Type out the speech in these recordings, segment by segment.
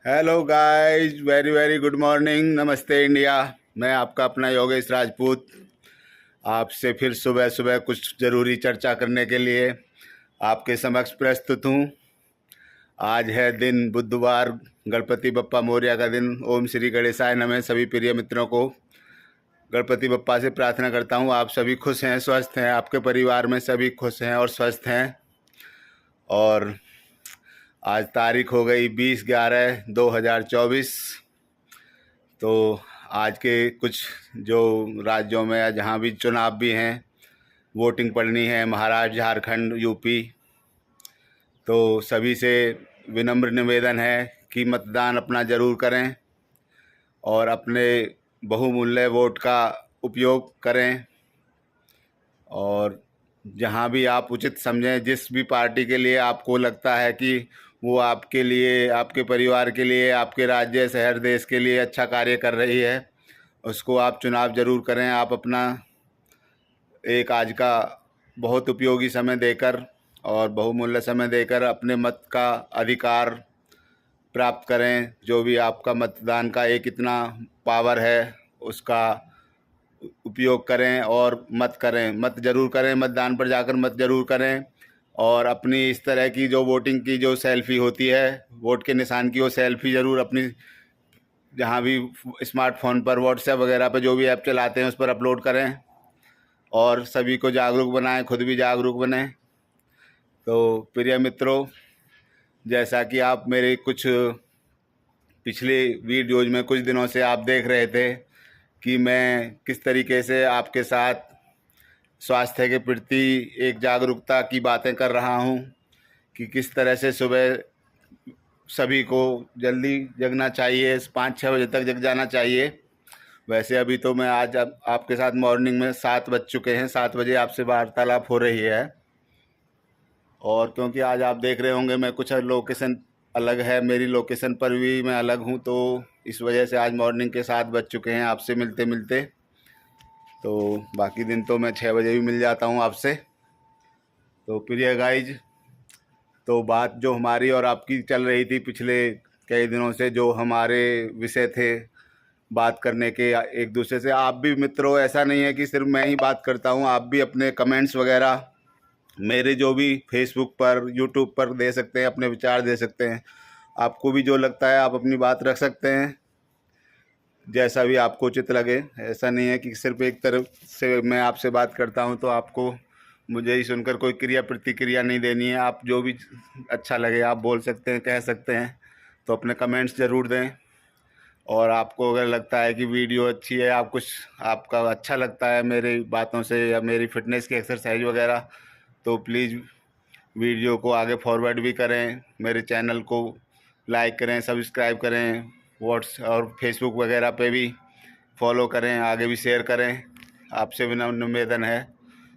Hello guys, very very good morning. नमस्ते India. मैं आपका अपना योगेश राजपूत आपसे फिर सुबह सुबह कुछ ज़रूरी चर्चा करने के लिए आपके समक्ष प्रस्तुत हूँ। आज है दिन बुधवार, गणपति बप्पा मोरया का दिन। ओम श्री गणेशाय नमः। सभी प्रिय मित्रों को गणपति बप्पा से प्रार्थना करता हूँ आप सभी खुश हैं, स्वस्थ हैं, आपके परिवार में सभी खुश हैं और स्वस्थ हैं। और आज तारीख हो गई 20/11/2024। तो आज के कुछ जो राज्यों में या जहाँ भी चुनाव भी हैं, वोटिंग पड़नी है, महाराष्ट्र, झारखंड, यूपी। तो सभी से विनम्र निवेदन है कि मतदान अपना ज़रूर करें और अपने बहुमूल्य वोट का उपयोग करें। और जहाँ भी आप उचित समझें, जिस भी पार्टी के लिए आपको लगता है कि वो आपके लिए, आपके परिवार के लिए, आपके राज्य, शहर, देश के लिए अच्छा कार्य कर रही है, उसको आप चुनाव ज़रूर करें। आप अपना एक आज का बहुत उपयोगी समय देकर और बहुमूल्य समय देकर अपने मत का अधिकार प्राप्त करें। जो भी आपका मतदान का एक इतना पावर है, उसका उपयोग करें और मत करें, मत ज़रूर करें। मतदान पर जाकर मत ज़रूर करें। और अपनी इस तरह की जो वोटिंग की जो सेल्फ़ी होती है, वोट के निशान की, वो सेल्फ़ी ज़रूर अपनी जहाँ भी स्मार्टफोन पर, व्हाट्सएप वगैरह पर जो भी ऐप चलाते हैं उस पर अपलोड करें और सभी को जागरूक बनाएं, खुद भी जागरूक बनें। तो प्रिय मित्रों, जैसा कि आप मेरे कुछ पिछले वीडियोज़ में कुछ दिनों से आप देख रहे थे कि मैं किस तरीके से आपके साथ स्वास्थ्य के प्रति एक जागरूकता की बातें कर रहा हूं, कि किस तरह से सुबह सभी को जल्दी जगना चाहिए, 5-6 बजे तक जग जाना चाहिए। वैसे अभी तो मैं आज आपके साथ मॉर्निंग में 7 बज चुके हैं, 7 बजे आपसे वार्तालाप हो रही है। और क्योंकि आज आप देख रहे होंगे मैं कुछ लोकेशन अलग है, मेरी लोकेशन पर भी मैं अलग हूं, तो इस वजह से आज मॉर्निंग के 7 बज चुके हैं आपसे मिलते मिलते। तो बाकी दिन तो मैं 6 बजे भी मिल जाता हूं आपसे। तो प्रिय गाइज, तो बात जो हमारी और आपकी चल रही थी पिछले कई दिनों से, जो हमारे विषय थे बात करने के एक दूसरे से। आप भी मित्रों, ऐसा नहीं है कि सिर्फ मैं ही बात करता हूं, आप भी अपने कमेंट्स वगैरह मेरे जो भी फेसबुक पर, यूट्यूब पर दे सकते हैं, अपने विचार दे सकते हैं। आपको भी जो लगता है आप अपनी बात रख सकते हैं, जैसा भी आपको उचित लगे। ऐसा नहीं है कि सिर्फ एक तरफ से मैं आपसे बात करता हूं तो आपको मुझे ही सुनकर कोई क्रिया प्रतिक्रिया नहीं देनी है। आप जो भी अच्छा लगे आप बोल सकते हैं, कह सकते हैं। तो अपने कमेंट्स ज़रूर दें। और आपको अगर लगता है कि वीडियो अच्छी है, आप कुछ आपका अच्छा लगता है मेरी बातों से या मेरी फिटनेस की एक्सरसाइज वगैरह, तो प्लीज़ वीडियो को आगे फॉरवर्ड भी करें, मेरे चैनल को लाइक करें, सब्सक्राइब करें, व्हाट्स और फेसबुक वगैरह पे भी फॉलो करें, आगे भी शेयर करें। आपसे विनम्र निवेदन है,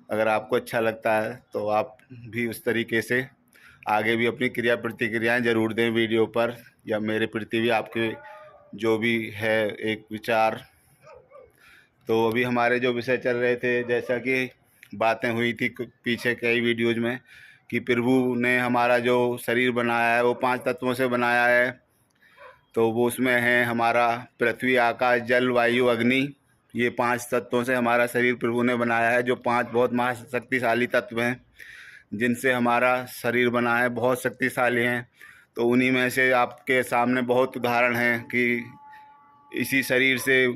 अगर आपको अच्छा लगता है तो आप भी उस तरीके से आगे भी अपनी क्रिया प्रतिक्रियाएं ज़रूर दें वीडियो पर, या मेरे प्रति भी आपके जो भी है एक विचार। तो अभी हमारे जो विषय चल रहे थे, जैसा कि बातें हुई थी पीछे कई वीडियोज़ में, कि प्रभु ने हमारा जो शरीर बनाया है वो 5 तत्वों से बनाया है। तो वो उसमें है हमारा पृथ्वी, आकाश, जल, वायु, अग्नि। ये 5 तत्वों से हमारा शरीर प्रभु ने बनाया है, जो 5 बहुत महाशक्तिशाली तत्व हैं जिनसे हमारा शरीर बना है, बहुत शक्तिशाली हैं। तो उन्हीं में से आपके सामने बहुत उदाहरण हैं कि इसी शरीर से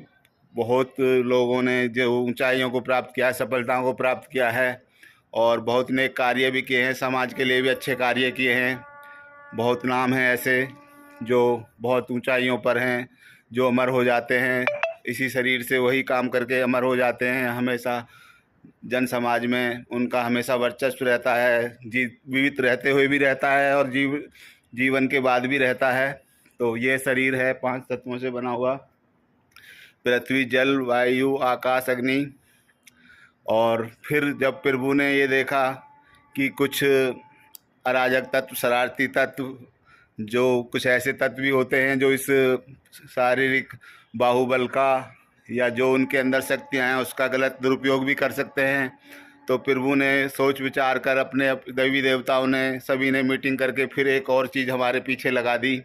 बहुत लोगों ने जो ऊंचाइयों को प्राप्त किया है, सफलताओं को प्राप्त किया है, और बहुत नेक कार्य भी किए हैं, समाज के लिए भी अच्छे कार्य किए हैं। बहुत नाम हैं ऐसे जो बहुत ऊंचाइयों पर हैं, जो अमर हो जाते हैं इसी शरीर से, वही काम करके अमर हो जाते हैं। हमेशा जन समाज में उनका हमेशा वर्चस्व रहता है, जीवित रहते हुए भी रहता है और जीवन के बाद भी रहता है। तो ये शरीर है 5 तत्वों से बना हुआ, पृथ्वी, जल, वायु, आकाश, अग्नि। और फिर जब प्रभु ने ये देखा कि कुछ अराजक तत्व, शरारती तत्व, जो कुछ ऐसे तत्व भी होते हैं जो इस शारीरिक बाहुबल का या जो उनके अंदर शक्तियाँ हैं उसका गलत दुरुपयोग भी कर सकते हैं, तो प्रभु ने सोच विचार कर अपने देवी देवताओं ने, सभी ने मीटिंग करके फिर एक और चीज़ हमारे पीछे लगा दी।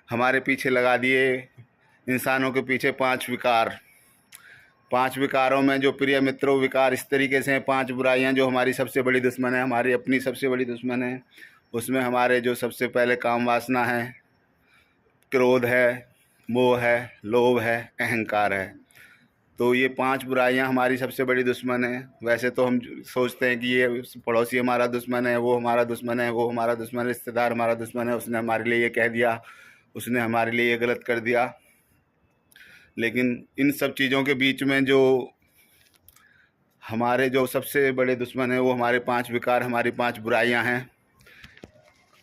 हमारे पीछे लगा दिए इंसानों के पीछे 5 विकार। 5 विकारों में जो प्रिय मित्रों विकार इस तरीके से हैं, 5 बुराइयां जो हमारी सबसे बड़ी दुश्मन है, हमारी अपनी सबसे बड़ी दुश्मन है। उसमें हमारे जो सबसे पहले काम वासना है, क्रोध है, मोह है, लोभ है, अहंकार है। तो ये 5 बुराइयां हमारी सबसे बड़ी दुश्मन है। वैसे तो हम सोचते हैं कि ये पड़ोसी हमारा दुश्मन है, वो हमारा दुश्मन है, वो हमारा दुश्मन है, रिश्तेदार हमारा दुश्मन है, उसने हमारे लिए ये कह दिया, उसने हमारे लिए ये गलत कर दिया। लेकिन इन सब चीज़ों के बीच में जो हमारे जो सबसे बड़े दुश्मन हैं वो हमारे 5 विकार, हमारी 5 बुराइयां हैं,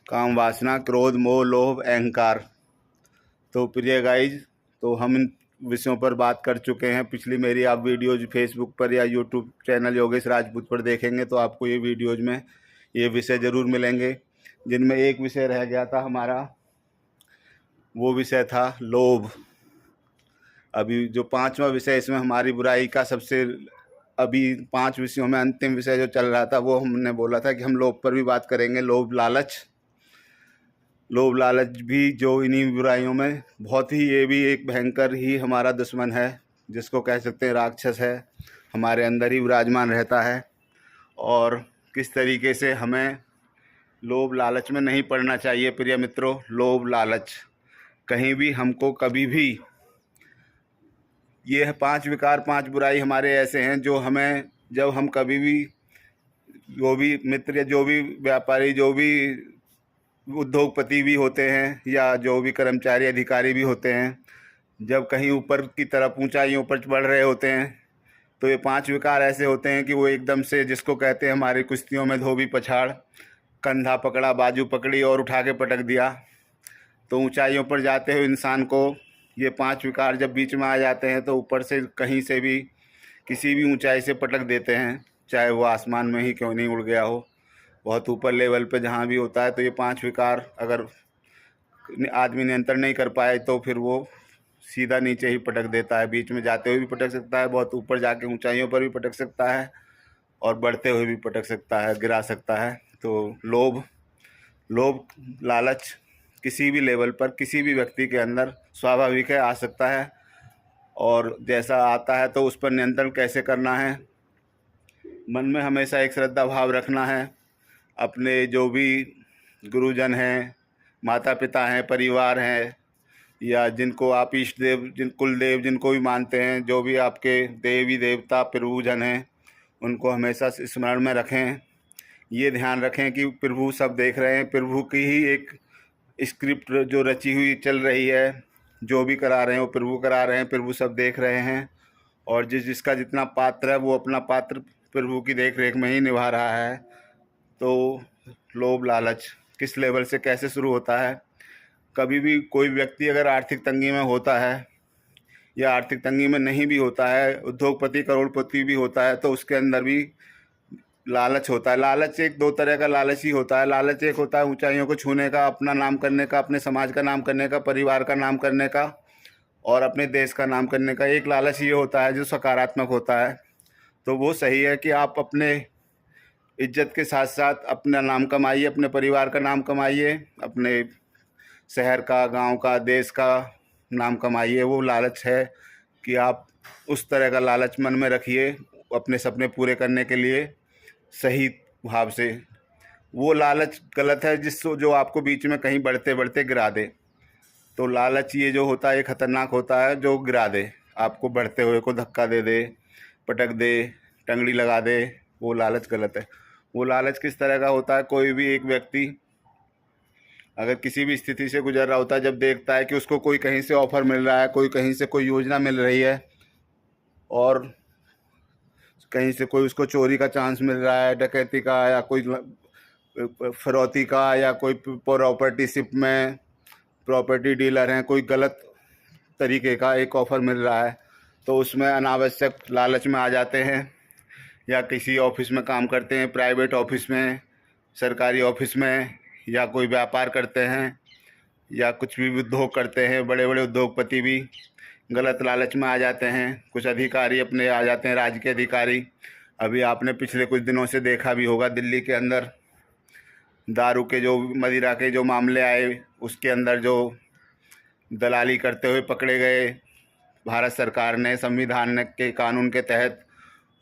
काम वासना, क्रोध, मोह, लोभ, अहंकार। तो प्रिय गाइज, तो हम इन विषयों पर बात कर चुके हैं। पिछली मेरी आप वीडियोज़ फेसबुक पर या यूट्यूब चैनल योगेश राजपूत पर देखेंगे तो आपको ये वीडियोज़ में ये विषय ज़रूर मिलेंगे, जिनमें एक विषय रह गया था हमारा, वो विषय था लोभ। अभी जो 5वां विषय, इसमें हमारी बुराई का सबसे, अभी 5 विषयों में अंतिम विषय जो चल रहा था वो हमने बोला था कि हम लोभ पर भी बात करेंगे। लोभ लालच भी जो इन्हीं बुराइयों में बहुत ही, ये भी एक भयंकर ही हमारा दुश्मन है, जिसको कह सकते हैं राक्षस है, हमारे अंदर ही विराजमान रहता है। और किस तरीके से हमें लोभ लालच में नहीं पड़ना चाहिए प्रिय मित्रों। लोभ लालच कहीं भी हमको कभी भी, ये 5 विकार 5 बुराई हमारे ऐसे हैं जो हमें, जब हम कभी भी, जो भी मित्र या जो भी व्यापारी, जो भी उद्योगपति भी होते हैं या जो भी कर्मचारी अधिकारी भी होते हैं, जब कहीं ऊपर की तरफ ऊंचाइयों पर बढ़ रहे होते हैं तो ये 5 विकार ऐसे होते हैं कि वो एकदम से, जिसको कहते हैं हमारी कुश्तियों में धोबी पछाड़, कंधा पकड़ा, बाजू पकड़ी और उठा के पटक दिया। तो ऊंचाइयों पर जाते हुए इंसान को ये 5 विकार जब बीच में आ जाते हैं तो ऊपर से कहीं से भी, किसी भी ऊंचाई से पटक देते हैं, चाहे वो आसमान में ही क्यों नहीं उड़ गया हो, बहुत ऊपर लेवल पे जहाँ भी होता है। तो ये 5 विकार अगर आदमी नियंत्रण नहीं कर पाए तो फिर वो सीधा नीचे ही पटक देता है। बीच में जाते हुए भी पटक सकता है, बहुत ऊपर जाके ऊंचाइयों पर भी पटक सकता है, और बढ़ते हुए भी पटक सकता है, गिरा सकता है। तो लोभ लालच किसी भी लेवल पर, किसी भी व्यक्ति के अंदर स्वाभाविक है, आ सकता है। और जैसा आता है तो उस पर नियंत्रण कैसे करना है, मन में हमेशा एक श्रद्धा भाव रखना है। अपने जो भी गुरुजन हैं, माता पिता हैं, परिवार हैं, या जिनको आप इष्ट देव, जिन कुल देव जिनको भी मानते हैं, जो भी आपके देवी देवता प्रभुजन हैं, उनको हमेशा स्मरण में रखें। ये ध्यान रखें कि प्रभु सब देख रहे हैं, प्रभु की ही एक स्क्रिप्ट जो रची हुई चल रही है, जो भी करा रहे हैं वो प्रभु करा रहे हैं, प्रभु सब देख रहे हैं। और जिसका जितना पात्र है वो अपना पात्र प्रभु की देख रेख में ही निभा रहा है। तो लोभ लालच किस लेवल से कैसे शुरू होता है, कभी भी कोई व्यक्ति अगर आर्थिक तंगी में होता है या आर्थिक तंगी में नहीं भी होता है, उद्योगपति करोड़पति भी होता है, तो उसके अंदर भी लालच होता है। लालच एक 2 तरह का लालच ही होता है। लालच एक होता है ऊंचाइयों को छूने का, अपना नाम करने का, अपने समाज का नाम करने का, परिवार का नाम करने का और अपने देश का नाम करने का। एक लालच ये होता है जो सकारात्मक होता है। तो वो सही है कि आप अपने इज्जत के साथ साथ अपना नाम कमाइए, अपने परिवार का नाम कमाइए, अपने शहर का, गांव का, देश का नाम कमाइए। वो लालच है कि आप उस तरह का लालच मन में रखिए अपने सपने पूरे करने के लिए सही भाव से। वो लालच गलत है जो आपको बीच में कहीं बढ़ते बढ़ते गिरा दे। तो लालच ये जो होता है ये खतरनाक होता है, जो गिरा दे, आपको बढ़ते हुए को धक्का दे दे, पटक दे, टंगड़ी लगा दे, वो लालच गलत है। वो लालच किस तरह का होता है, कोई भी एक व्यक्ति अगर किसी भी स्थिति से गुजर रहा होता है, जब देखता है कि उसको कोई कहीं से ऑफर मिल रहा है, कोई कहीं से कोई योजना मिल रही है, और कहीं से कोई उसको चोरी का चांस मिल रहा है, डकैती का, या कोई फिरौती का, या कोई प्रॉपर्टी शिप में प्रॉपर्टी डीलर हैं, कोई गलत तरीके का एक ऑफ़र मिल रहा है, तो उसमें अनावश्यक लालच में आ जाते हैं। या किसी ऑफिस में काम करते हैं, प्राइवेट ऑफिस में, सरकारी ऑफिस में, या कोई व्यापार करते हैं, या कुछ भी उद्योग करते हैं, बड़े बड़े उद्योगपति भी गलत लालच में आ जाते हैं। कुछ अधिकारी अपने आ जाते हैं, राज्य के अधिकारी। अभी आपने पिछले कुछ दिनों से देखा भी होगा, दिल्ली के अंदर दारू के जो, मदिरा के जो मामले आए, उसके अंदर जो दलाली करते हुए पकड़े गए। भारत सरकार ने संविधान के कानून के तहत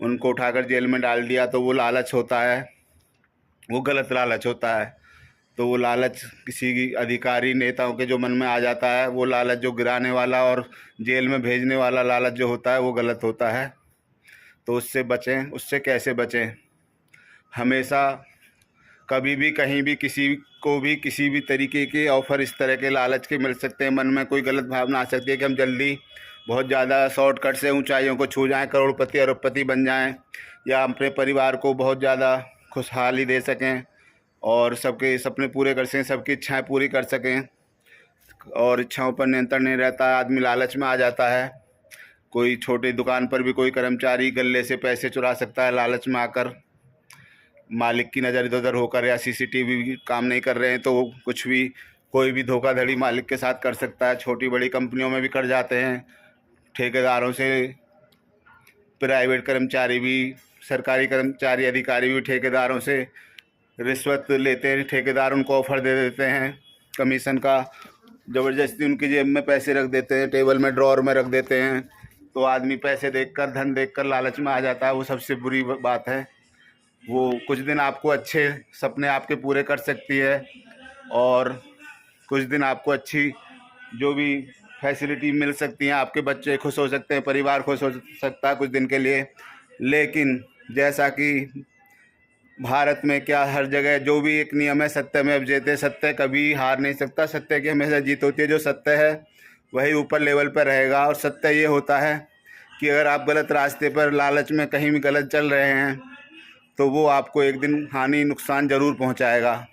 उनको उठाकर जेल में डाल दिया। तो वो लालच होता है, वो गलत लालच होता है। तो वो लालच किसी अधिकारी नेताओं के जो मन में आ जाता है, वो लालच जो गिराने वाला और जेल में भेजने वाला लालच जो होता है, वो गलत होता है। तो उससे बचें। उससे कैसे बचें? हमेशा कभी भी कहीं भी किसी को भी किसी भी तरीके के ऑफ़र इस तरह के लालच के मिल सकते हैं। मन में कोई गलत भावना आ सकती है कि हम जल्दी बहुत ज़्यादा शॉर्टकट से ऊंचाइयों को छू जाएं, करोड़पति अरबपति बन जाएं, या अपने परिवार को बहुत ज़्यादा खुशहाली दे सकें और सबके सपने पूरे कर सकें, सबकी इच्छाएं पूरी कर सकें। और इच्छाओं पर नियंत्रण नहीं रहता है, आदमी लालच में आ जाता है। कोई छोटी दुकान पर भी कोई कर्मचारी गले से पैसे चुरा सकता है लालच में आकर। मालिक की नज़र इधर उधर होकर, या सीसीटीवी भी काम नहीं कर रहे हैं तो कुछ भी कोई भी धोखाधड़ी मालिक के साथ कर सकता है। छोटी बड़ी कंपनियों में भी कर जाते हैं, ठेकेदारों से, प्राइवेट कर्मचारी भी, सरकारी कर्मचारी अधिकारी भी ठेकेदारों से रिश्वत लेते हैं। ठेकेदार उनको ऑफ़र दे देते हैं कमीशन का, ज़बरदस्ती उनकी जेब में पैसे रख देते हैं, टेबल में ड्रॉर में रख देते हैं। तो आदमी पैसे देखकर, धन देखकर लालच में आ जाता है। वो सबसे बुरी बात है। वो कुछ दिन आपको अच्छे सपने आपके पूरे कर सकती है और कुछ दिन आपको अच्छी जो भी फैसिलिटी मिल सकती हैं, आपके बच्चे खुश हो सकते हैं, परिवार खुश हो सकता है कुछ दिन के लिए। लेकिन जैसा कि भारत में क्या हर जगह जो भी एक नियम है, सत्यमेव जयते, सत्य कभी हार नहीं सकता। सत्य की हमेशा जीत होती है। जो सत्य है वही ऊपर लेवल पर रहेगा। और सत्य ये होता है कि अगर आप गलत रास्ते पर लालच में कहीं भी गलत चल रहे हैं तो वो आपको एक दिन हानि नुकसान ज़रूर पहुंचाएगा।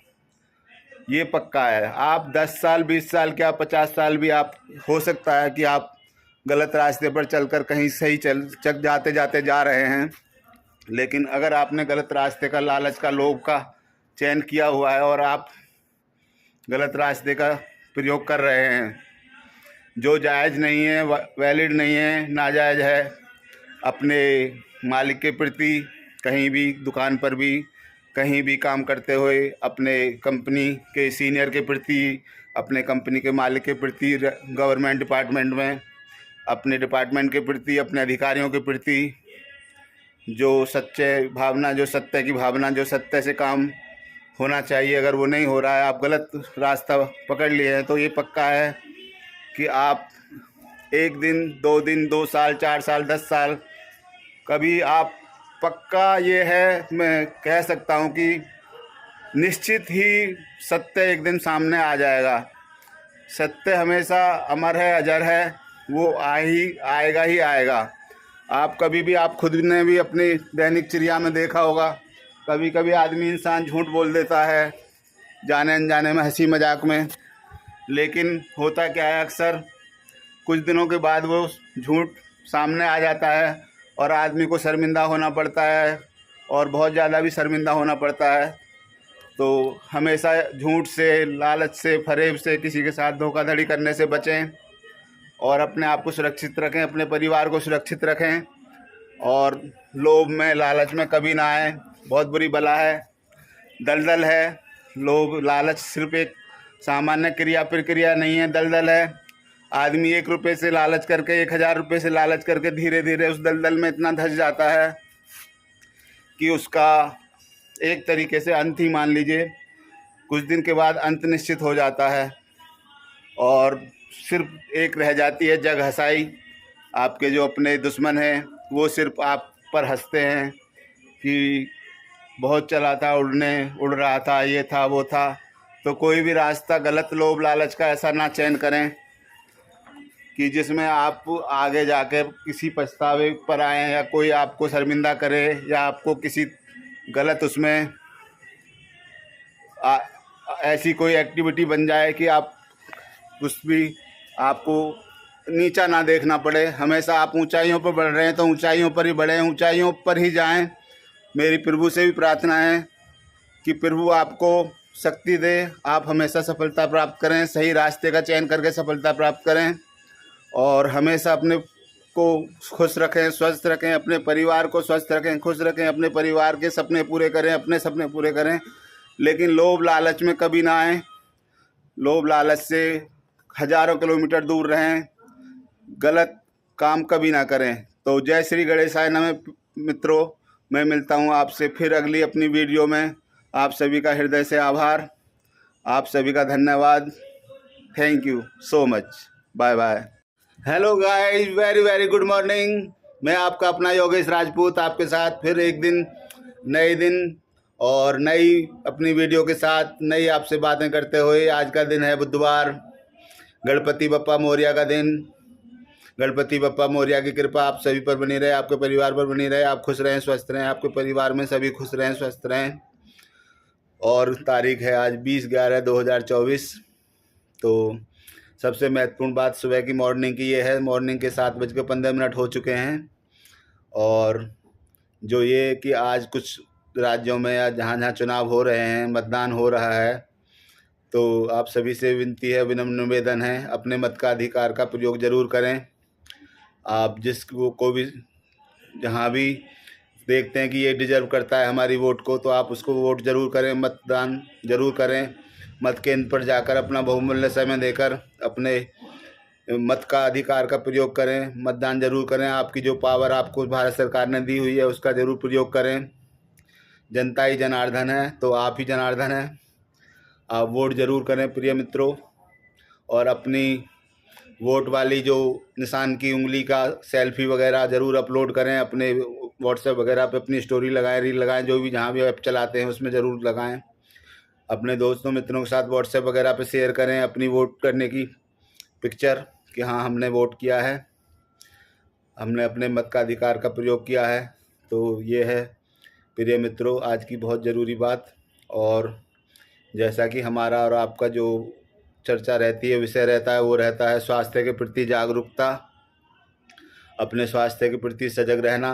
ये पक्का है। आप 10 साल 20 साल क्या 50 साल भी आप हो सकता है कि आप गलत रास्ते पर चलकर कहीं सही चल जाते जाते जा रहे हैं, लेकिन अगर आपने गलत रास्ते का, लालच का, लोभ का चयन किया हुआ है और आप गलत रास्ते का प्रयोग कर रहे हैं जो जायज़ नहीं है, वैलिड नहीं है, नाजायज़ है, अपने मालिक के प्रति, कहीं भी दुकान पर भी, कहीं भी काम करते हुए, अपने कंपनी के सीनियर के प्रति, अपने कंपनी के मालिक के प्रति, गवर्नमेंट डिपार्टमेंट में अपने डिपार्टमेंट के प्रति, अपने अधिकारियों के प्रति जो सच्चे भावना, जो सत्य की भावना, जो सत्य से काम होना चाहिए, अगर वो नहीं हो रहा है, आप गलत रास्ता पकड़ लिए हैं, तो ये पक्का है कि आप एक दिन, 2 दिन, 2 साल, 4 साल, 10 साल, कभी आप, पक्का ये है, मैं कह सकता हूँ कि निश्चित ही सत्य एक दिन सामने आ जाएगा। सत्य हमेशा अमर है, अजर है, वो आएगा ही आएगा। आप कभी भी, आप खुद ने भी अपनी दैनिक चर्या में देखा होगा, कभी कभी आदमी, इंसान झूठ बोल देता है जाने अनजाने में, हंसी मजाक में, लेकिन होता क्या है, अक्सर कुछ दिनों के बाद वो झूठ सामने आ जाता है और आदमी को शर्मिंदा होना पड़ता है, और बहुत ज़्यादा भी शर्मिंदा होना पड़ता है। तो हमेशा झूठ से, लालच से, फरेब से, किसी के साथ धोखाधड़ी करने से बचें और अपने आप को सुरक्षित रखें, अपने परिवार को सुरक्षित रखें, और लोभ में, लालच में कभी ना आए। बहुत बुरी बला है, दलदल है। लोभ, लालच सिर्फ एक सामान्य क्रिया प्रक्रिया नहीं है, दलदल है। आदमी 1 रुपये से लालच करके, 1000 रुपये से लालच करके धीरे धीरे उस दलदल में इतना धंस जाता है कि उसका एक तरीके से अंत ही मान लीजिए, कुछ दिन के बाद अंत निश्चित हो जाता है और सिर्फ एक रह जाती है जग हंसाई। आपके जो अपने दुश्मन हैं वो सिर्फ आप पर हंसते हैं कि बहुत चला था, उड़ रहा था, ये था, वो था। तो कोई भी रास्ता गलत लोभ लालच का ऐसा ना चयन करें कि जिसमें आप आगे जाकर किसी पछतावे पर आएँ, या कोई आपको शर्मिंदा करे, या आपको किसी गलत उसमें ऐसी कोई एक्टिविटी बन जाए कि आप कुछ भी, आपको नीचा ना देखना पड़े। हमेशा आप ऊंचाइयों पर बढ़ रहे हैं तो ऊंचाइयों पर ही बढ़ें, ऊंचाइयों पर ही जाएं। मेरी प्रभु से भी प्रार्थना है कि प्रभु आपको शक्ति दे, आप हमेशा सफलता प्राप्त करें, सही रास्ते का चयन करके सफलता प्राप्त करें, और हमेशा अपने को खुश रखें, स्वस्थ रखें, अपने परिवार को स्वस्थ रखें, खुश रखें, अपने परिवार के सपने पूरे करें, अपने सपने पूरे करें, लेकिन लोभ लालच में कभी ना आए। लोभ लालच से हज़ारों किलोमीटर दूर रहें, गलत काम कभी ना करें। तो जय श्री गणेशाय नमः मित्रों, मैं मिलता हूँ आपसे फिर अगली अपनी वीडियो में। आप सभी का हृदय से आभार, आप सभी का धन्यवाद। Thank you so much. Bye bye. Hello guys, very very good morning. मैं आपका अपना योगेश राजपूत आपके साथ फिर एक दिन, नए दिन और नई अपनी वीडियो के साथ नई आपसे बातें करते हुए। आज का दिन है बुधवार, गणपति बप्पा मौर्य का दिन। गणपति बप्पा मौर्य की कृपा आप सभी पर बनी रहे, आपके परिवार पर बनी रहे। आप खुश रहें, स्वस्थ रहें, आपके परिवार में सभी खुश रहें, स्वस्थ रहें। और तारीख है आज 20/11/2024। तो सबसे महत्वपूर्ण बात सुबह की मॉर्निंग की ये है, मॉर्निंग के 7:15 हो चुके हैं। और जो ये कि आज कुछ राज्यों में या जहाँ जहाँ चुनाव हो रहे हैं, मतदान हो रहा है, तो आप सभी से विनती है, विनम्र निवेदन है, अपने मत का अधिकार का प्रयोग ज़रूर करें। आप जिसको को भी जहाँ भी देखते हैं कि ये डिजर्व करता है हमारी वोट को, तो आप उसको वोट ज़रूर करें, मतदान ज़रूर करें। मत केंद्र पर जाकर अपना बहुमूल्य समय देकर अपने मत का अधिकार का प्रयोग करें, मतदान जरूर करें। आपकी जो पावर आपको भारत सरकार ने दी हुई है उसका ज़रूर प्रयोग करें। जनता ही जनार्दन है, तो आप ही जनार्दन हैं। आप वोट ज़रूर करें प्रिय मित्रों, और अपनी वोट वाली जो निशान की उंगली का सेल्फी वगैरह ज़रूर अपलोड करें। अपने व्हाट्सएप वगैरह पे अपनी स्टोरी लगाएं, रील लगाएं, जो भी जहाँ भी ऐप चलाते हैं उसमें ज़रूर लगाएं। अपने दोस्तों मित्रों के साथ व्हाट्सएप वगैरह पे शेयर करें अपनी वोट करने की पिक्चर कि हाँ हमने वोट किया है, हमने अपने मत का अधिकार का प्रयोग किया है। तो ये है प्रिय मित्रों आज की बहुत ज़रूरी बात। और जैसा कि हमारा और आपका जो चर्चा रहती है, विषय रहता है, वो रहता है स्वास्थ्य के प्रति जागरूकता, अपने स्वास्थ्य के प्रति सजग रहना,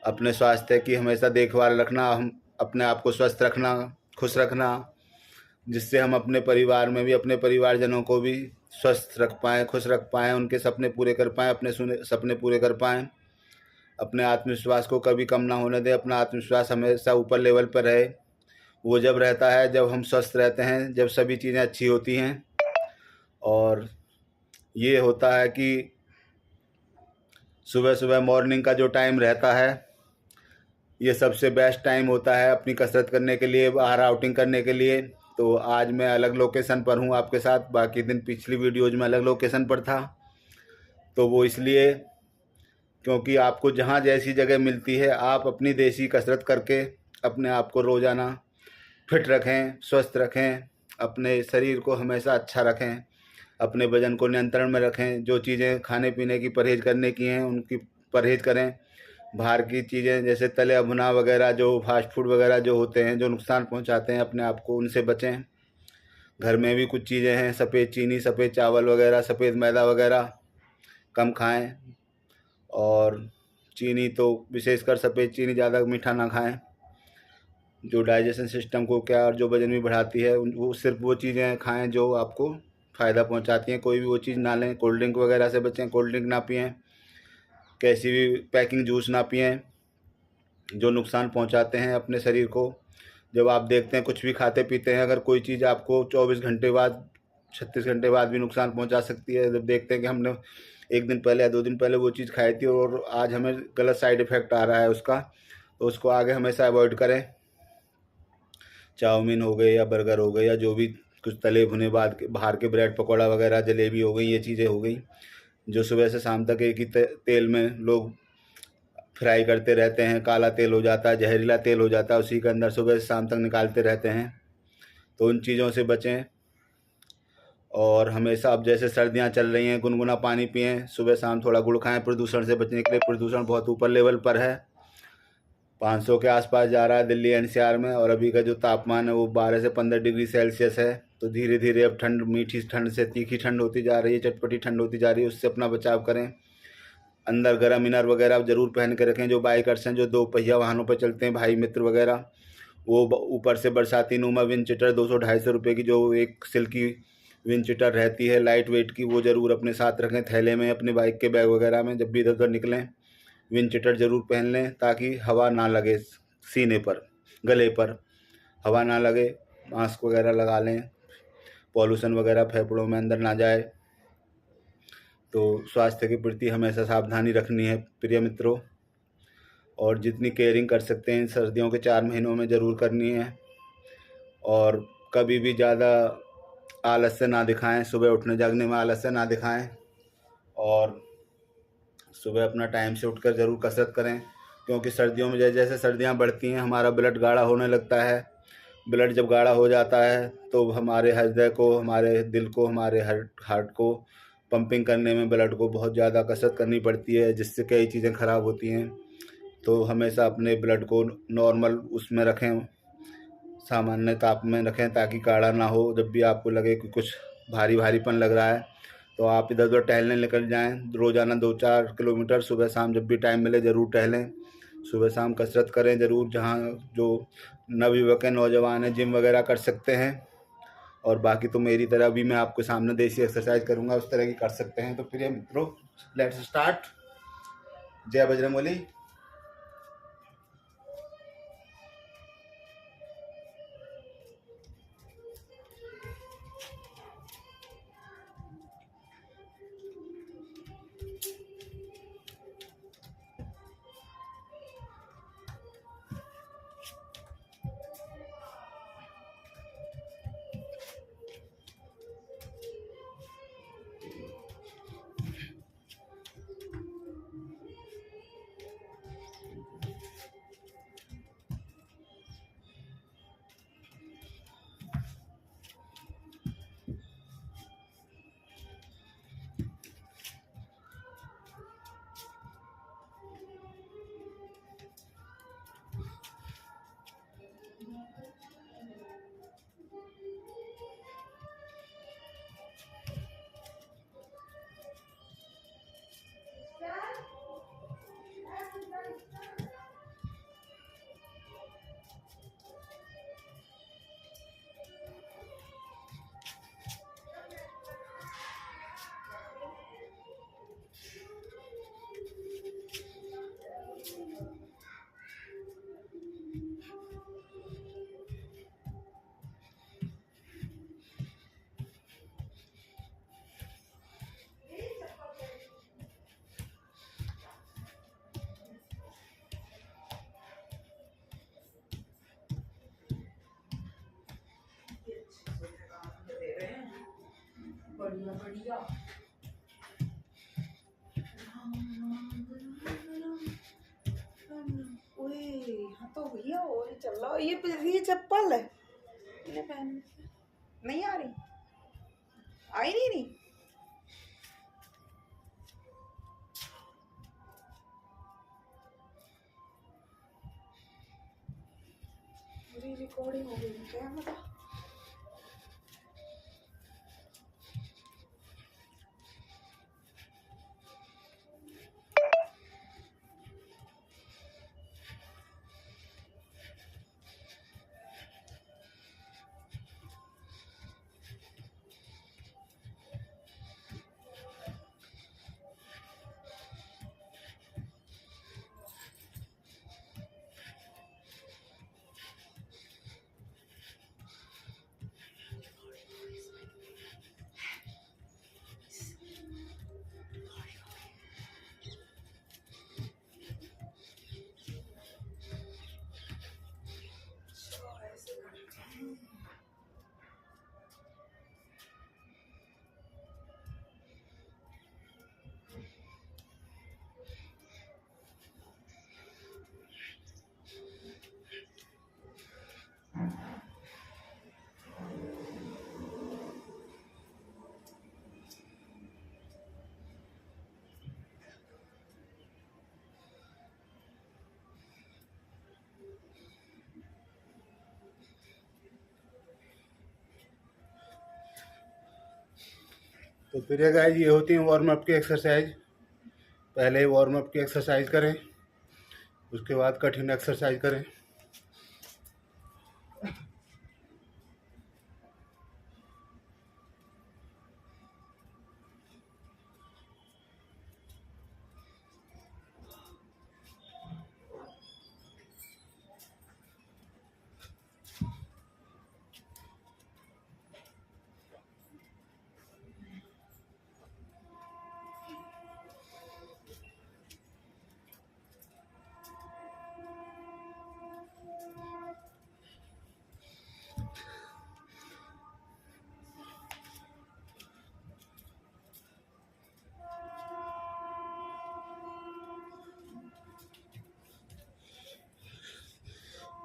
अपने स्वास्थ्य की हमेशा देखभाल रखना, हम अपने आप को स्वस्थ रखना, खुश रखना, जिससे हम अपने परिवार में भी, अपने परिवारजनों को भी स्वस्थ रख पाएँ, खुश रख पाएँ, उनके सपने पूरे कर पाएँ, अपने सपने पूरे कर पाएँ। अपने आत्मविश्वास को कभी कम ना होने दें, अपना आत्मविश्वास हमेशा ऊपर लेवल पर रहे। वो जब रहता है जब हम स्वस्थ रहते हैं, जब सभी चीज़ें अच्छी होती हैं। और ये होता है कि सुबह सुबह मॉर्निंग का जो टाइम रहता है, ये सबसे बेस्ट टाइम होता है अपनी कसरत करने के लिए, बाहर आउटिंग करने के लिए। तो आज मैं अलग लोकेशन पर हूँ आपके साथ, बाकी दिन पिछली वीडियोज़ में अलग लोकेशन पर था। तो वो इसलिए क्योंकि आपको जहाँ जैसी जगह मिलती है, आप अपनी देसी कसरत करके अपने आप को रोज़ाना फिट रखें, स्वस्थ रखें, अपने शरीर को हमेशा अच्छा रखें, अपने वज़न को नियंत्रण में रखें। जो चीज़ें खाने पीने की परहेज़ करने की हैं उनकी परहेज़ करें। बाहर की चीज़ें जैसे तले भुना वगैरह, जो फास्ट फूड वगैरह जो होते हैं, जो नुकसान पहुंचाते हैं अपने आप को, उनसे बचें। घर में भी कुछ चीज़ें हैं, सफ़ेद चीनी, सफ़ेद चावल वगैरह, सफ़ेद मैदा वगैरह कम खाएं। और चीनी तो विशेषकर सफ़ेद चीनी, ज़्यादा मीठा ना खाएं, जो डाइजेशन सिस्टम को क्या और जो वज़न भी बढ़ाती है। वो सिर्फ वो चीज़ें खाएं जो आपको फ़ायदा पहुंचाती हैं। कोई भी वो चीज़ ना लें। कोल्ड ड्रिंक वगैरह से बचें, कोल्ड ड्रिंक ना पिएं, कैसी भी पैकिंग जूस ना पिएं जो नुकसान पहुंचाते हैं अपने शरीर को। जब आप देखते हैं कुछ भी खाते पीते हैं, अगर कोई चीज़ आपको 24 घंटे बाद, 36 घंटे बाद भी नुकसान पहुंचा सकती है। जब देखते हैं कि हमने एक दिन पहले या 2 दिन पहले वो चीज़ खाई थी और आज हमें गलत साइड इफ़ेक्ट आ रहा है उसका, तो उसको आगे हमेशा अवॉइड करें। चाउमीन हो गए या बर्गर हो गए या जो भी कुछ तले भुने बाद बाहर के ब्रेड पकौड़ा वगैरह, जलेबी हो गई, ये चीज़ें हो गई जो सुबह से शाम तक एक ही तेल में लोग फ्राई करते रहते हैं। काला तेल हो जाता है, जहरीला तेल हो जाता है, उसी के अंदर सुबह से शाम तक निकालते रहते हैं। तो उन चीज़ों से बचें। और हमेशा, अब जैसे सर्दियां चल रही हैं, गुनगुना पानी पिएं, सुबह शाम थोड़ा गुड़ खाएं। प्रदूषण से बचने के लिए, प्रदूषण बहुत ऊपर लेवल पर है, 500 के आसपास जा रहा है दिल्ली एनसीआर में। और अभी का जो तापमान है वो 12 से 15 डिग्री सेल्सियस है। तो धीरे धीरे अब ठंड, मीठी ठंड से तीखी ठंड होती जा रही है, चटपटी ठंड होती जा रही है। उससे अपना बचाव करें। अंदर गर्म इनर वगैरह ज़रूर पहन के रखें। जो बाइकर्स हैं, जो 2 पहिया वाहनों पर चलते हैं, भाई मित्र वगैरह, वो ऊपर से बरसाती नुमा विंड चिटर 200-250 रुपये की जो एक सिल्की विंड चिटर रहती है लाइट वेट की, वो ज़रूर अपने साथ रखें, थैले में, अपने बाइक के बैग वगैरह में। जब भी इधर उधर निकलें विंड चिटर ज़रूर पहन लें, ताकि हवा ना लगे सीने पर, गले पर हवा ना लगे। मास्क वगैरह लगा लें, पॉल्यूशन वगैरह फेफड़ों में अंदर ना जाए। तो स्वास्थ्य के प्रति हमेशा सावधानी रखनी है प्रिय मित्रों, और जितनी केयरिंग कर सकते हैं इन सर्दियों के 4 महीनों में ज़रूर करनी है। और कभी भी ज़्यादा आलस्य ना दिखाएं, सुबह उठने जागने में आलस्य ना दिखाएं, और सुबह अपना टाइम से उठकर ज़रूर कसरत करें, क्योंकि सर्दियों में जैसे जैसे सर्दियाँ बढ़ती हैं हमारा ब्लड गाढ़ा होने लगता है। ब्लड जब गाढ़ा हो जाता है तो हमारे हृदय को, हमारे दिल को, हमारे हार्ट को पंपिंग करने में ब्लड को बहुत ज़्यादा कसरत करनी पड़ती है, जिससे कई चीज़ें ख़राब होती हैं। तो हमेशा अपने ब्लड को नॉर्मल उसमें रखें, सामान्य ताप में रखें, ताकि गाढ़ा ना हो। जब भी आपको लगे कि कुछ भारी भारीपन लग रहा है तो आप इधर उधर टहलने निकल जाएं। रोज़ाना 2-4 किलोमीटर सुबह शाम जब भी टाइम मिले ज़रूर टहलें, सुबह शाम कसरत करें ज़रूर। जहाँ जो नवयुवक नौजवान हैं जिम वगैरह कर सकते हैं, और बाकी तो मेरी तरह भी मैं आपके सामने देसी एक्सरसाइज करूँगा उस तरह की कर सकते हैं। तो प्रिय मित्रों, लेट्स स्टार्ट। जय बजरंगबली। बढ़िया बढ़िया। ओए हाँ तो भैया और चल रहा। ये चप्पल है, इन्हें पहन नहीं आ रही, आई नहीं रही। पूरी रिकॉर्डिंग हो गई क्या मतलब। तो फिर गाइस, ये होती है वार्म अप की एक्सरसाइज। पहले वार्म अप की एक्सरसाइज करें, उसके बाद कठिन एक्सरसाइज करें।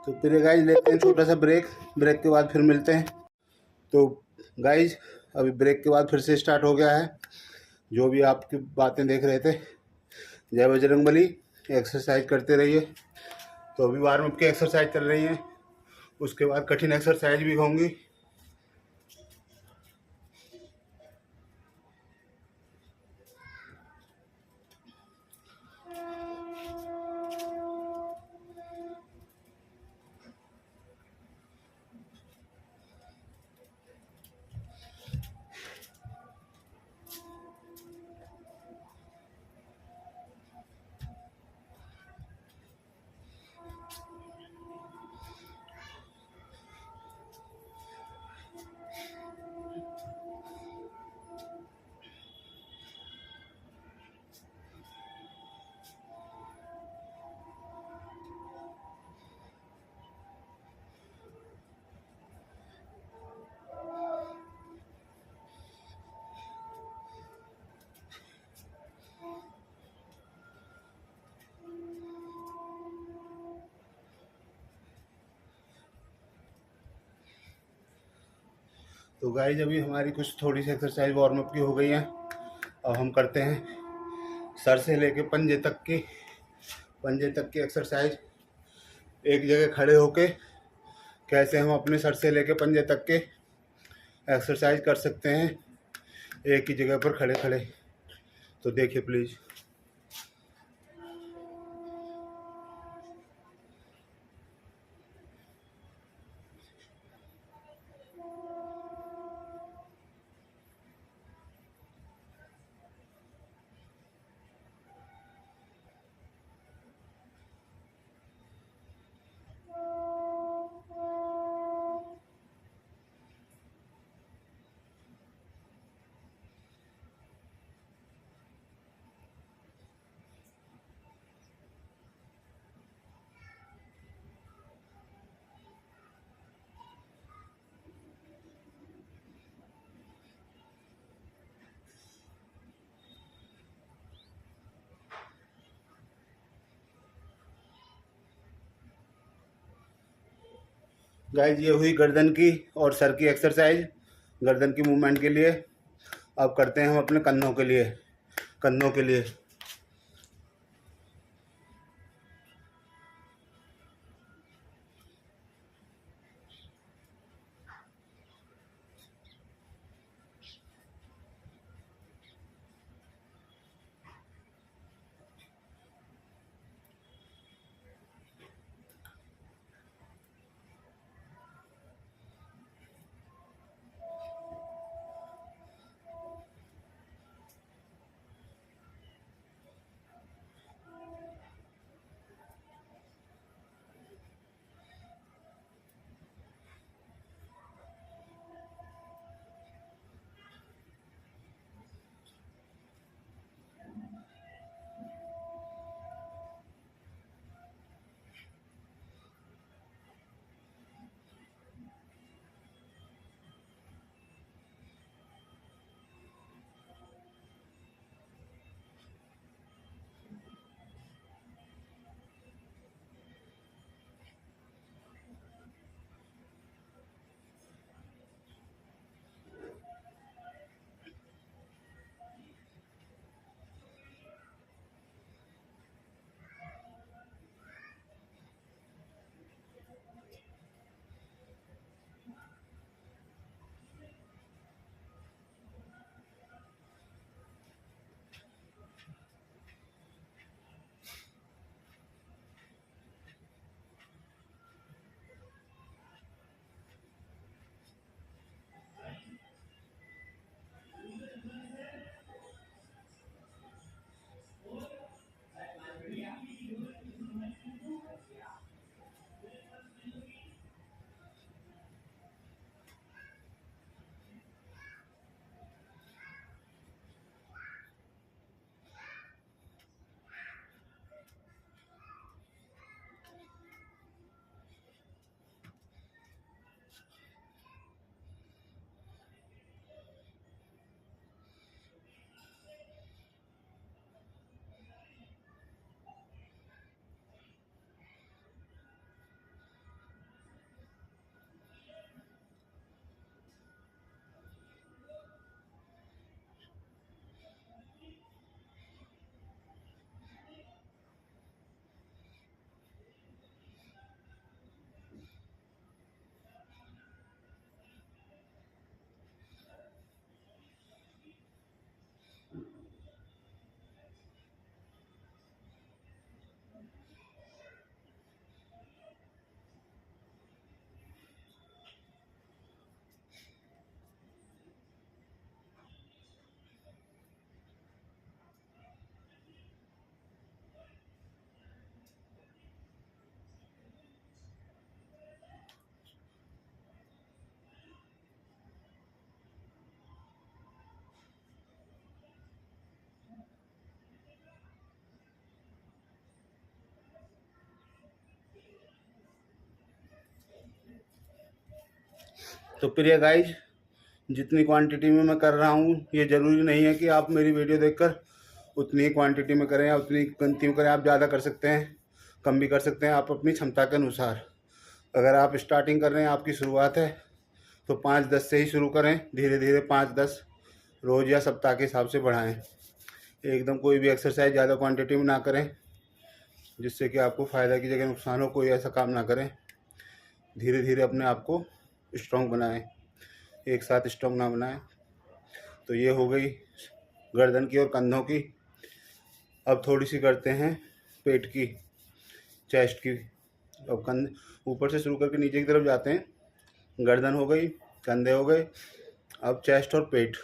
तो फिर गाइज लेते हैं छोटा सा ब्रेक, ब्रेक के बाद फिर मिलते हैं। तो गाइज अभी ब्रेक के बाद फिर से स्टार्ट हो गया है। जो भी आपकी बातें देख रहे थे, जय बजरंगबली, एक्सरसाइज करते रहिए। तो अभी वार्म अप की एक्सरसाइज चल रही है, उसके बाद कठिन एक्सरसाइज भी होंगी। तो गाइज अभी हमारी कुछ थोड़ी सी एक्सरसाइज वार्म अप की हो गई है। अब हम करते हैं सर से लेके पंजे तक की एक्सरसाइज। एक जगह खड़े होके कैसे हम अपने सर से लेके पंजे तक के एक्सरसाइज कर सकते हैं एक ही जगह पर खड़े खड़े। तो देखिए प्लीज़। गाइज ये हुई गर्दन की और सर की एक्सरसाइज, गर्दन की मूवमेंट के लिए। अब करते हैं हम अपने कंधों के लिए। तो प्रिय गाइज, जितनी क्वांटिटी में मैं कर रहा हूँ, ये ज़रूरी नहीं है कि आप मेरी वीडियो देखकर उतनी ही क्वांटिटी में करें या उतनी गिनती में करें। आप ज़्यादा कर सकते हैं, कम भी कर सकते हैं, आप अपनी क्षमता के अनुसार। अगर आप स्टार्टिंग कर रहे हैं, आपकी शुरुआत है, तो 5-10 से ही शुरू करें। धीरे धीरे 5-10 रोज़ या सप्ताह के हिसाब से बढ़ाएं। एकदम कोई भी एक्सरसाइज ज़्यादा क्वांटिटी में ना करें, जिससे कि आपको फ़ायदा की जगह नुकसान हो। कोई ऐसा काम ना करें। धीरे धीरे अपने आप को स्ट्रॉन्ग बनाएं, एक साथ स्ट्रॉन्ग ना बनाएं। तो ये हो गई गर्दन की और कंधों की। अब थोड़ी सी करते हैं पेट की, चेस्ट की। अब कंध ऊपर से शुरू करके नीचे की तरफ जाते हैं। गर्दन हो गई, कंधे हो गए, अब चेस्ट और पेट।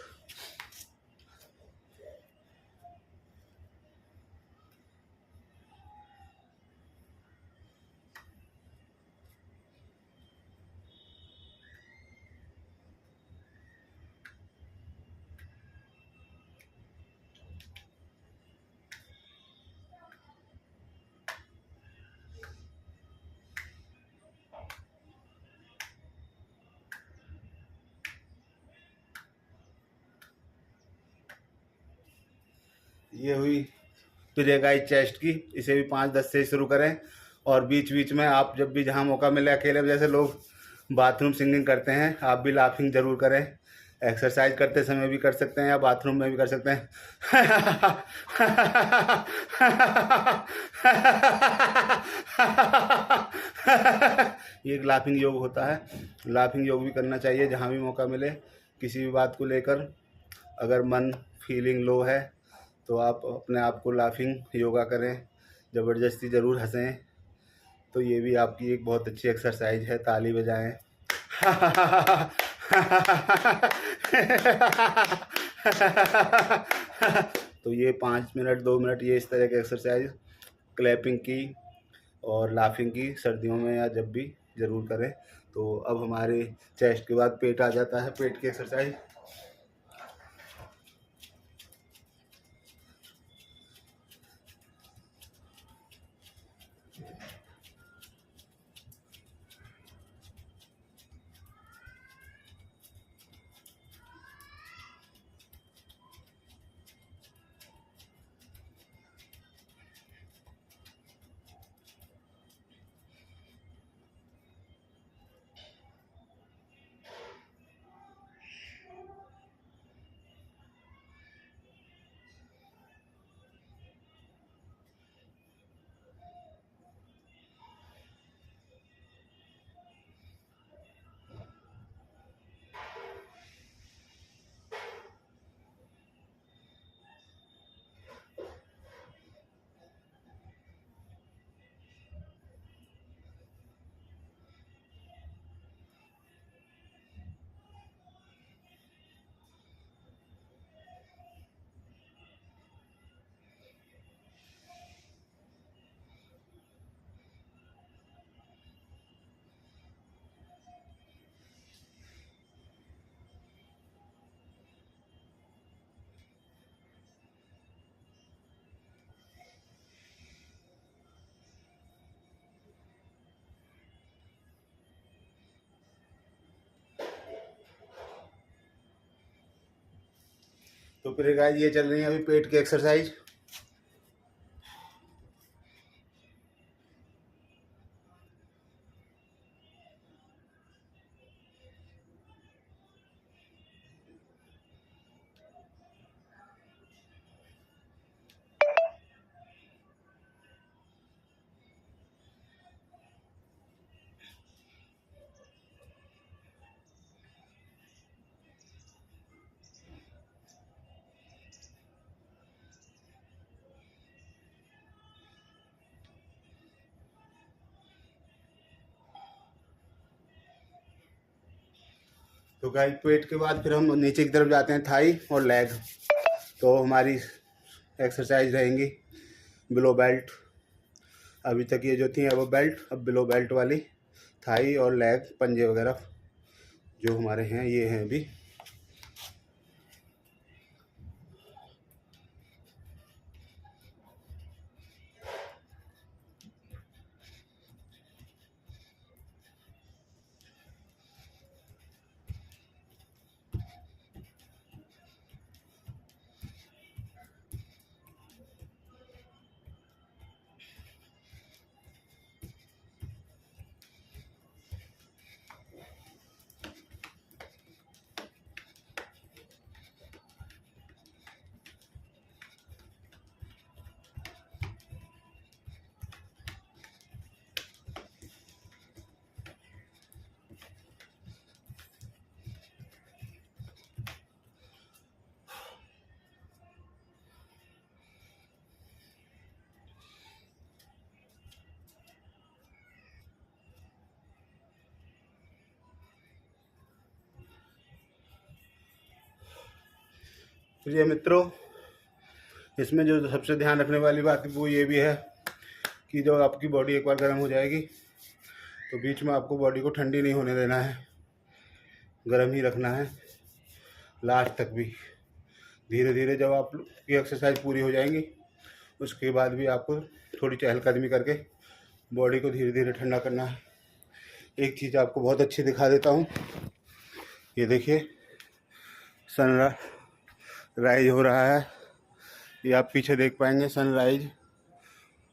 ये हुई प्रियगाई चेस्ट की। इसे भी 5-10 से शुरू करें। और बीच बीच में आप जब भी जहाँ मौका मिले, अकेले जैसे लोग बाथरूम सिंगिंग करते हैं, आप भी लाफिंग ज़रूर करें। एक्सरसाइज करते समय भी कर सकते हैं या बाथरूम में भी कर सकते हैं। ये एक लाफिंग योग होता है। लाफिंग योग भी करना चाहिए जहाँ भी मौका मिले, किसी भी बात को लेकर। अगर मन फीलिंग लो है तो आप अपने आप को लाफिंग योगा करें, ज़बरदस्ती ज़रूर हंसें। तो ये भी आपकी एक बहुत अच्छी एक्सरसाइज है। ताली बजाएं। तो ये 5 मिनट 2 मिनट ये इस तरह की एक्सरसाइज क्लैपिंग की और लाफिंग की सर्दियों में या जब भी ज़रूर करें। तो अब हमारे चेस्ट के बाद पेट आ जाता है। पेट की एक्सरसाइज। तो फिर गाइस, ये चल रही है अभी पेट की एक्सरसाइज। तो गाइस, पेट के बाद फिर हम नीचे की तरफ जाते हैं, थाई और लेग। तो हमारी एक्सरसाइज रहेंगी बिलो बेल्ट। अभी तक ये जो थी अब बेल्ट, अब बिलो बेल्ट वाली थाई और लेग, पंजे वगैरह जो हमारे हैं ये हैं अभी। प्रिय मित्रों, इसमें जो सबसे ध्यान रखने वाली बात वो ये भी है कि जब आपकी बॉडी एक बार गर्म हो जाएगी तो बीच में आपको बॉडी को ठंडी नहीं होने देना है, गर्म ही रखना है लास्ट तक भी। धीरे धीरे जब आपकी एक्सरसाइज पूरी हो जाएंगी उसके बाद भी आपको थोड़ी चहलकदमी करके बॉडी को धीरे धीरे ठंडा करना है। एक चीज़ आपको बहुत अच्छी दिखा देता हूँ, ये देखिए सनराइज हो रहा है। ये आप पीछे देख पाएंगे सनराइज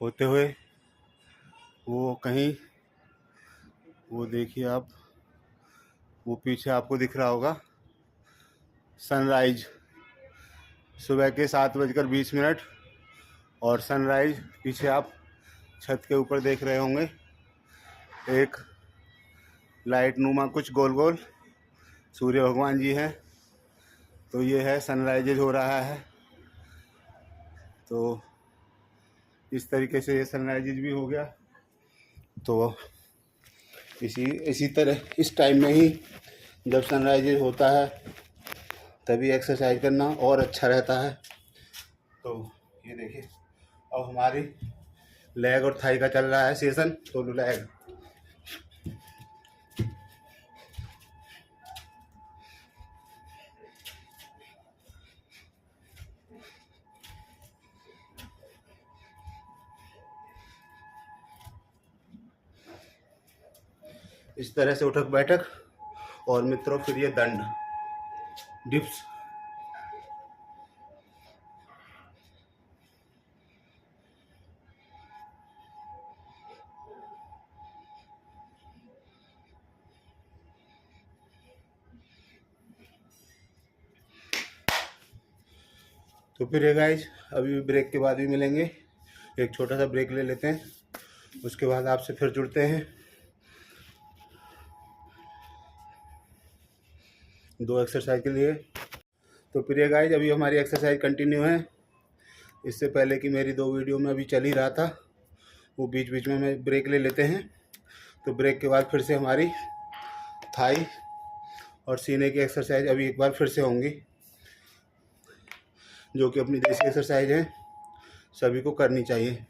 होते हुए, वो कहीं वो देखिए आप, वो पीछे आपको दिख रहा होगा सनराइज सुबह के 7:20 और सनराइज पीछे आप छत के ऊपर देख रहे होंगे, एक लाइट नुमा कुछ गोल गोल सूर्य भगवान जी हैं। तो ये है सनराइज हो रहा है। तो इस तरीके से ये सनराइज भी हो गया। तो इसी तरह इस टाइम में ही जब सनराइज होता है तभी एक्सरसाइज करना और अच्छा रहता है। तो ये देखिए अब हमारी लेग और थाई का चल रहा है सेशन, तो लेग। इस तरह से उठक बैठक और मित्रों फिर ये दंड डिप्स। तो फिर गाइस अभी ब्रेक के बाद भी मिलेंगे, एक छोटा सा ब्रेक ले लेते हैं, उसके बाद आपसे फिर जुड़ते हैं 2 एक्सरसाइज के लिए। तो प्रिय गाइस अभी हमारी एक्सरसाइज कंटिन्यू है। इससे पहले कि मेरी 2 वीडियो में अभी चल ही रहा था, वो बीच बीच में मैं ब्रेक ले लेते हैं। तो ब्रेक के बाद फिर से हमारी थाई और सीने की एक्सरसाइज अभी एक बार फिर से होंगी, जो कि अपनी देसी एक्सरसाइज है, सभी को करनी चाहिए।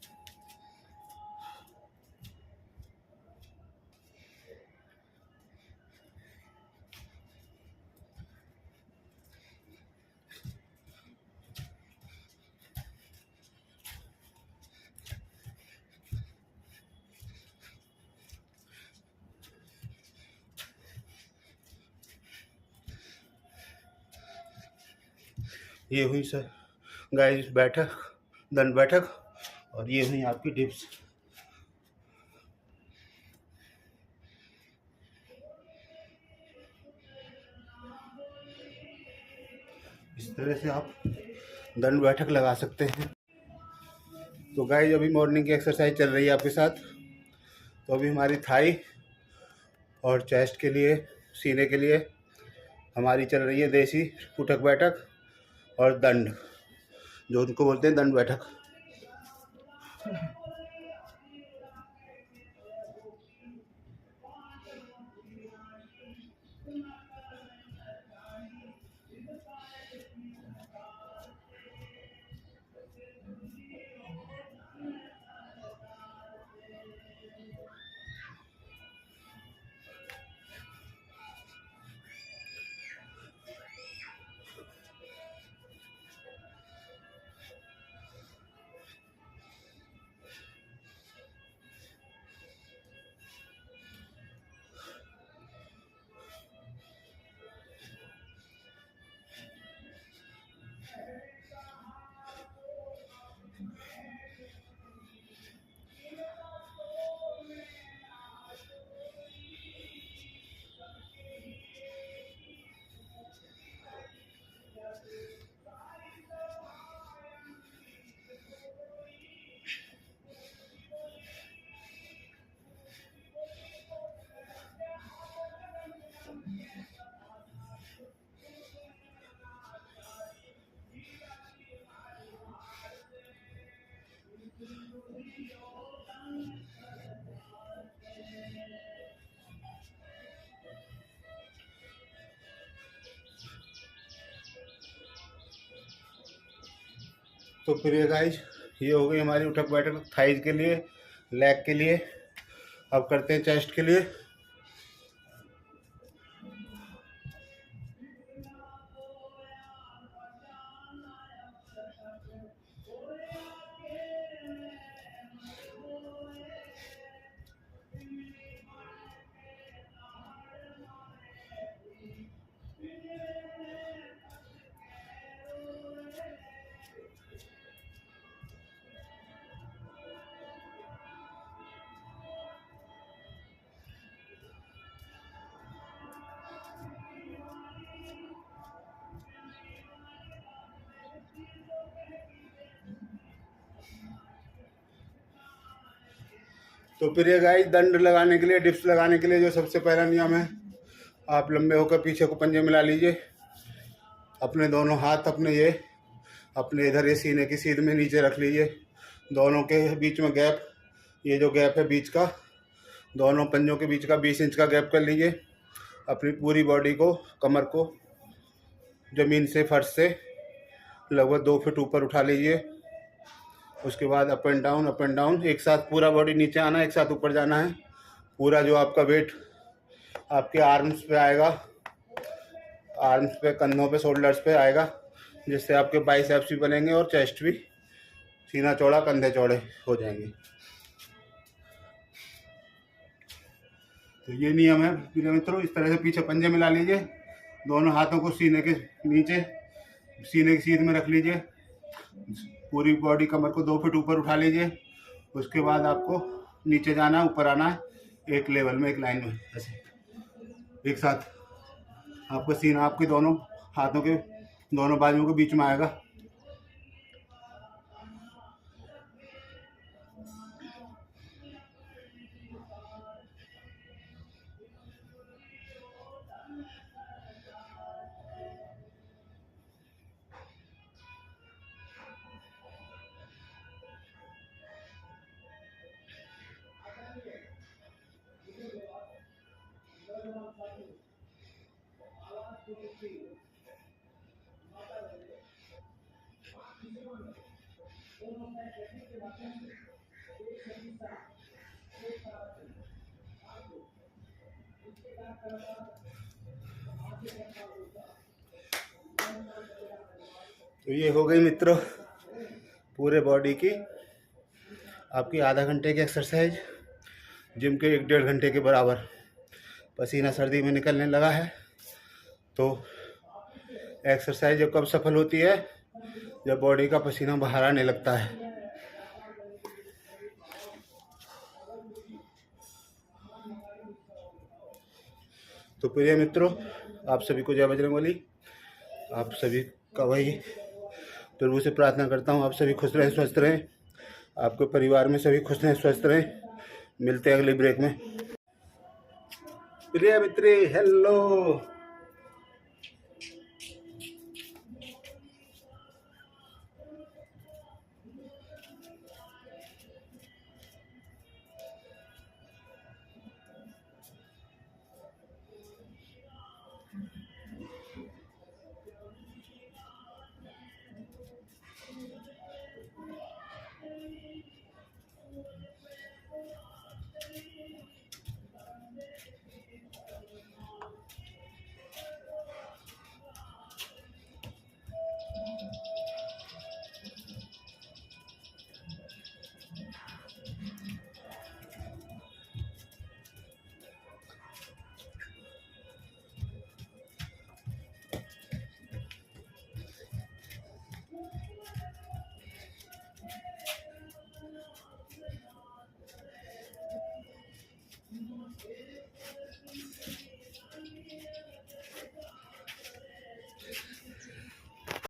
ये हुई सर गाइस बैठक, दंड बैठक, और ये हुई आपकी डिप्स। इस तरह से आप दंड बैठक लगा सकते हैं। तो गाइस अभी मॉर्निंग की एक्सरसाइज चल रही है आपके साथ। तो अभी हमारी थाई और चेस्ट के लिए, सीने के लिए हमारी चल रही है देसी उठक बैठक और दंड, जो उनको बोलते हैं दंड बैठक। तो प्रिय गाइज, ये हो गई हमारी उठक बैठक थाइज के लिए, लेग के लिए। अब करते हैं चेस्ट के लिए। तो प्रिय गाइस, दंड लगाने के लिए, डिप्स लगाने के लिए जो सबसे पहला नियम है, आप लंबे होकर पीछे को पंजे मिला लीजिए। अपने दोनों हाथ अपने इधर ये सीने की सीध में नीचे रख लीजिए। दोनों के बीच में गैप, ये जो गैप है बीच का, दोनों पंजों के बीच का 20 इंच का गैप कर लीजिए। अपनी पूरी बॉडी को, कमर को ज़मीन से, फर्श से लगभग 2 फीट ऊपर उठा लीजिए। उसके बाद अप एंड डाउन, एक साथ पूरा बॉडी नीचे आना है, एक साथ ऊपर जाना है। पूरा जो आपका वेट आपके आर्म्स पे आएगा, आर्म्स पे, कंधों पे, शोल्डर्स पे आएगा, जिससे आपके बाइसेप्स भी बनेंगे और चेस्ट भी, सीना चौड़ा, कंधे चौड़े हो जाएंगे। तो ये नियम है मेरे मित्रों। इस तरह से पीछे पंजे मिला लीजिए, दोनों हाथों को सीने के नीचे, सीने की सीध में रख लीजिए। पूरी बॉडी, कमर को 2 फीट ऊपर उठा लीजिए। उसके बाद आपको नीचे जाना है, ऊपर आना है, एक लेवल में, एक लाइन में, ऐसे एक साथ। आपका सीना आपके दोनों हाथों के दोनों बाजुओं के बीच में आएगा। तो ये हो गई मित्रों पूरे बॉडी की आपकी आधा घंटे की एक्सरसाइज, जिम के 1-1.5 घंटे के बराबर। पसीना सर्दी में निकलने लगा है। तो एक्सरसाइज जब कब सफल होती है, जब बॉडी का पसीना बाहर आने लगता है। तो प्रिय मित्रों, आप सभी को जय बजरंगबली। आप सभी का वही प्रभु से प्रार्थना करता हूँ, आप सभी खुश रहें, स्वस्थ रहें, आपके परिवार में सभी खुश रहें, स्वस्थ रहें। मिलते हैं अगले ब्रेक में। प्रिय मित्र, हेलो।